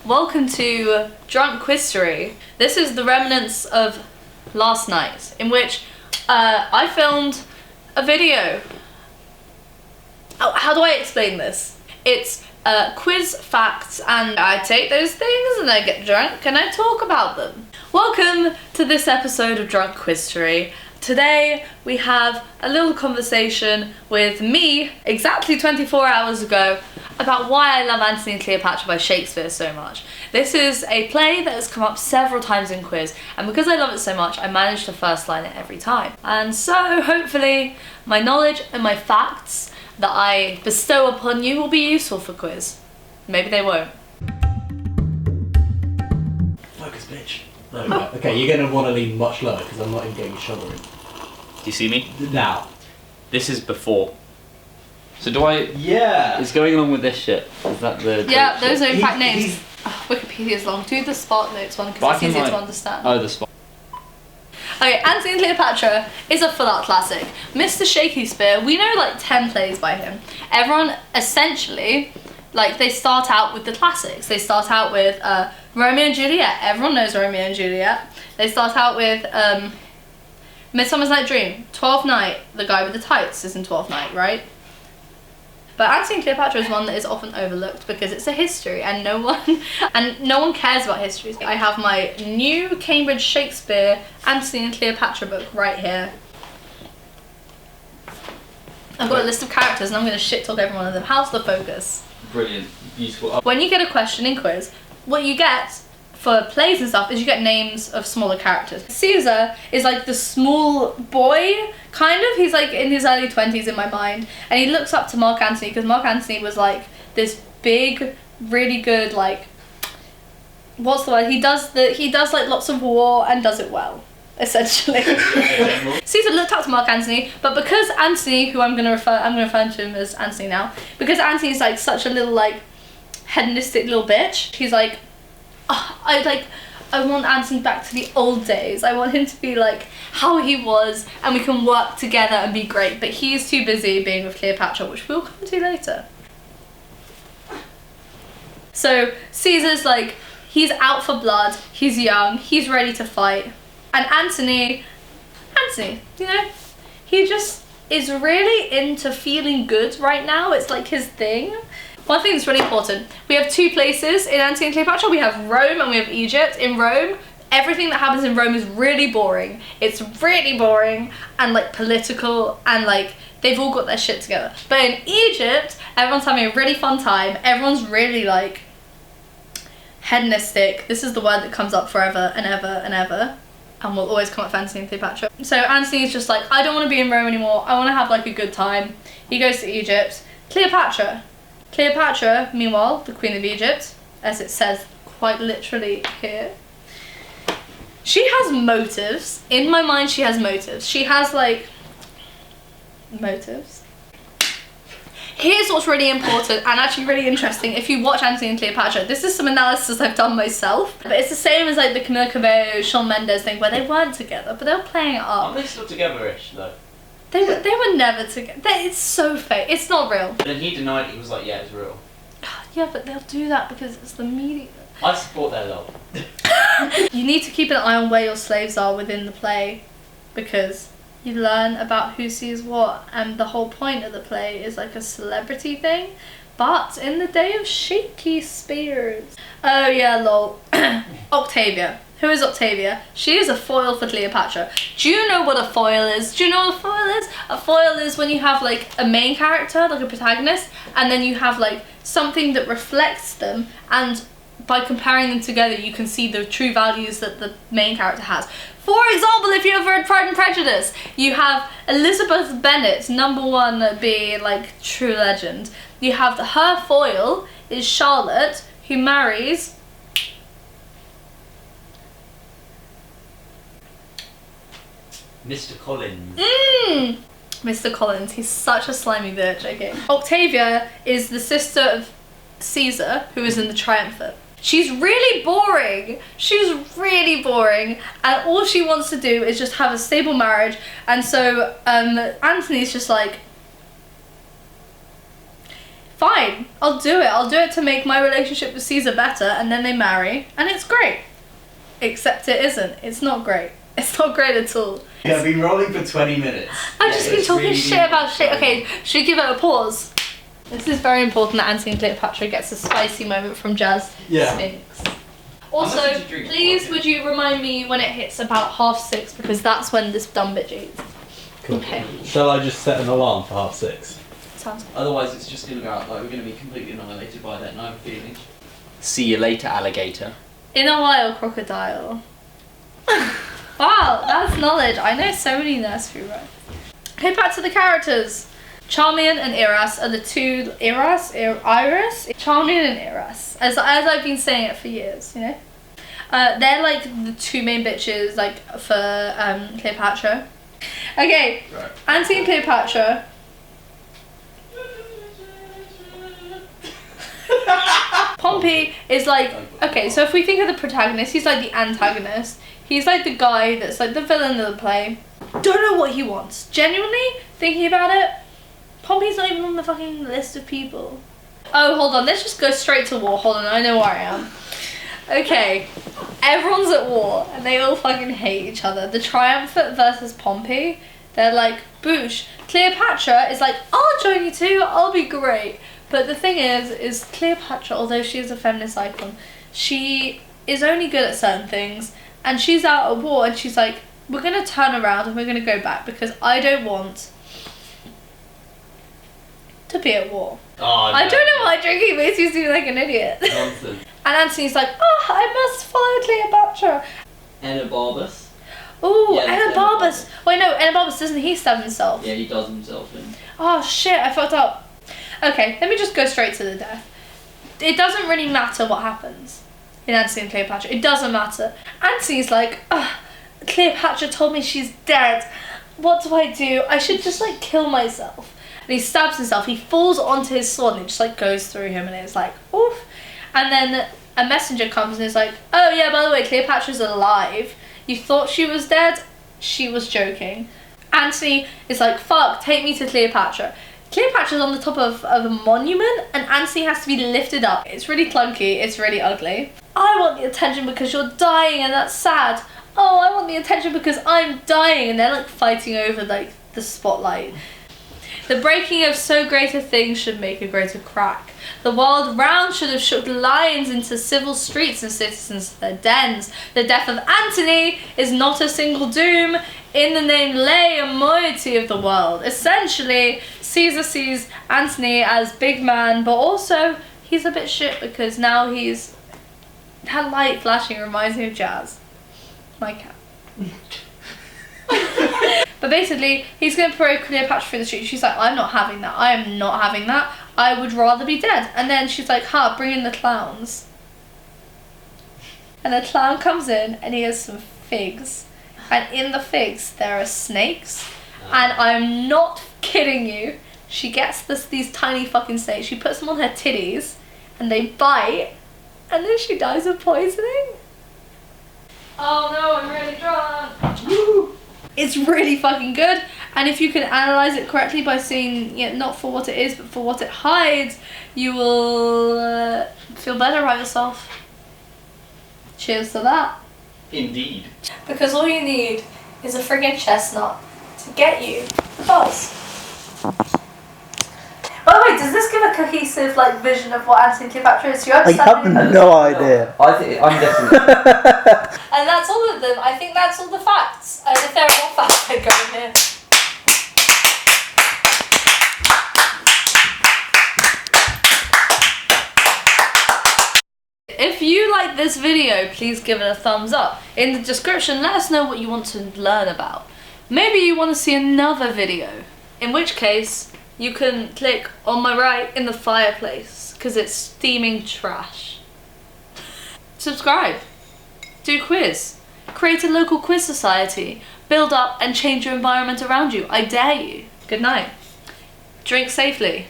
Welcome to Drunk Quiztory. This is the remnants of last night, in which I filmed a video. Oh, how do I explain this? It's quiz facts, and I take those things and I get drunk and I talk about them. Welcome to this episode of Drunk Quiztory. Today we have a little conversation with me exactly 24 hours ago about why I love Antony and Cleopatra by Shakespeare so much. This is a play that has come up several times in quiz, and because I love it so much I managed to first line it every time. And so hopefully my knowledge and my facts that I bestow upon you will be useful for quiz. Maybe they won't. Focus, bitch. No, okay, you're going to want to lean much lower because I'm not even getting your shoulder in. Do you see me? Now. This is before. So do I... Yeah! It's going along with this shit. Is that the... Yeah, those are in fact names. Oh, Wikipedia's long. Do the Spark Notes one because it's easier to understand. Oh, the spot. Okay, Antony and Cleopatra is a full-out classic. Mr. Shakespeare, we know like 10 plays by him. Everyone essentially, like, they start out with the classics. They start out with Romeo and Juliet. Everyone knows Romeo and Juliet. They start out with Midsummer's Night Dream. Twelfth Night, the guy with the tights is in Twelfth Night, right? But Antony and Cleopatra is one that is often overlooked because it's a history and no one cares about histories. I have my new Cambridge Shakespeare Antony and Cleopatra book right here. I've got a list of characters and I'm going to shit talk every one of them. How's the focus? Brilliant. Beautiful. When you get a question in quiz, what you get for plays and stuff is you get names of smaller characters. Caesar is like the small boy, kind of. He's like in his early 20s in my mind, and he looks up to Mark Antony because Mark Antony was like this big, really good, like, what's the word? He does like lots of war and does it well, essentially. Caesar looked up to Mark Antony, but because Antony, who I'm gonna refer to him as Antony now, because Antony's like such a little like hedonistic little bitch, he's like, oh, I want Antony back to the old days. I want him to be like how he was and we can work together and be great. But he's too busy being with Cleopatra, which we'll come to later. So Caesar's like, he's out for blood, he's young, he's ready to fight. And Antony, you know, he just is really into feeling good right now. It's like his thing. One thing that's really important, we have two places in Antony and Cleopatra. We have Rome and we have Egypt. In Rome, everything that happens in Rome is really boring. It's really boring and like political and like they've all got their shit together. But in Egypt, everyone's having a really fun time. Everyone's really like hedonistic. This is the word that comes up forever and ever and ever. And will always come up for Antony and Cleopatra. So Antony's just like, I don't want to be in Rome anymore. I want to have like a good time. He goes to Egypt. Cleopatra, meanwhile, the Queen of Egypt, as it says quite literally here, she has motives. In my mind, she has motives. She has, like, motives. Here's what's really important and actually really interesting. If you watch Antony and Cleopatra, this is some analysis I've done myself. But it's the same as, like, the Camila Cabello, Shawn Mendes thing, where they weren't together, but they were playing it up. Aren't they still together-ish, though? They were never together. It's so fake. It's not real. But then he denied it. He was like, yeah, it's real. Yeah, but they'll do that because it's the media. I support their love. You need to keep an eye on where your slaves are within the play because you learn about who sees what, and the whole point of the play is like a celebrity thing. But in the day of shaky spears. Oh yeah, lol. Octavia. Who is Octavia? She is a foil for Cleopatra. Do you know what a foil is? Do you know what a foil is? A foil is when you have like a main character, like a protagonist, and then you have like something that reflects them, and by comparing them together you can see the true values that the main character has. For example, if you have read Pride and Prejudice, you have Elizabeth Bennet, #1 being like true legend. You have her foil is Charlotte, who marries Mr. Collins. Mr. Collins, he's such a slimy bitch, okay. Octavia is the sister of Caesar, who is in the Triumvirate. She's really boring. And all she wants to do is just have a stable marriage. And so Antony's just like, fine, I'll do it. I'll do it to make my relationship with Caesar better, and then they marry, and it's great. Except it isn't. It's not great. It's not great at all. Yeah, I've been rolling for 20 minutes. I've just been talking shit about shit. Okay, should we give it a pause? This is very important that Antony and Cleopatra gets a spicy moment from Jazz Sphinx. Also, please would you remind me when it hits about 6:30, because that's when this dumb bitch eats. Cool. Okay. Shall I just set an alarm for 6:30? Sounds good. Otherwise, it's just going to go out like we're going to be completely annihilated by that. And I have a feeling. See you later, alligator. In a while, crocodile. Wow, that's knowledge. I know so many nursery rhymes. Okay, back to the characters. Charmian and Iras are the two. Iris? Charmian and Iras. As I've been saying it for years, you know? They're like the two main bitches, like, for Cleopatra. Okay, Right. Antony and Cleopatra. Pompey is like, okay, so if we think of the protagonist, he's like the antagonist. He's like the guy that's like the villain of the play. Don't know what he wants. Genuinely, thinking about it, Pompey's not even on the fucking list of people. Oh, hold on, let's just go straight to war. Hold on, I know where I am. Okay, everyone's at war and they all fucking hate each other. The Triumvirate versus Pompey, they're like, boosh. Cleopatra is like, I'll join you too, I'll be great. But the thing is Cleopatra, although she is a feminist icon, she is only good at certain things, and she's out at war and she's like, we're gonna turn around and we're gonna go back because I don't want to be at war. Oh, I don't know why drinking makes you seem like an idiot. Nonsense. And Antony's like, oh, I must follow Cleopatra. Enobarbus. Ooh, Yeah, Enobarbus. Wait, no, Enobarbus, doesn't he stab himself? Yeah, he does himself in. Oh shit, I fucked up. Okay, let me just go straight to the death. It doesn't really matter what happens in Antony and Cleopatra. It doesn't matter. Antony's like, ugh, Cleopatra told me she's dead. What do? I should just like kill myself. And he stabs himself. He falls onto his sword and it just like goes through him and it's like, oof. And then a messenger comes and is like, oh yeah, by the way, Cleopatra's alive. You thought she was dead? She was joking. Antony is like, fuck, take me to Cleopatra. Cleopatra's on the top of a monument and Antony has to be lifted up. It's really clunky, it's really ugly. I want the attention because you're dying and that's sad. Oh, I want the attention because I'm dying, and they're like fighting over like the spotlight. The breaking of so great a thing should make a greater crack. The world round should have shook lions into civil streets and citizens to their dens. The death of Antony is not a single doom. In the name lay a moiety of the world. Essentially, Caesar sees Antony as big man, but also he's a bit shit because now he's... That light flashing reminds me of Jazz. My cat. But basically, he's going to parade Cleopatra through the street. She's like, I'm not having that. I am not having that. I would rather be dead. And then she's like, bring in the clowns. And the clown comes in and he has some figs. And in the figs, there are snakes. And I'm not kidding you. She gets these tiny fucking snakes. She puts them on her titties. And they bite. And then she dies of poisoning. Oh no, I'm really drunk. Woo! It's really fucking good, and if you can analyze it correctly by seeing it not for what it is but for what it hides, you will feel better about yourself. Cheers to that. Indeed. Because all you need is a friggin' chestnut to get you the buzz. By the way, does this give a cohesive like vision of what Antony and Cleopatra is? Do you I understand? have no idea. I'm guessing. And that's all of them. I think that's all the facts. And if there are more facts, I go in here. If you like this video, please give it a thumbs up. In the description, let us know what you want to learn about. Maybe you want to see another video, in which case you can click on my right in the fireplace because it's steaming trash. Subscribe. Do quiz. Create a local quiz society. Build up and change your environment around you. I dare you. Good night. Drink safely.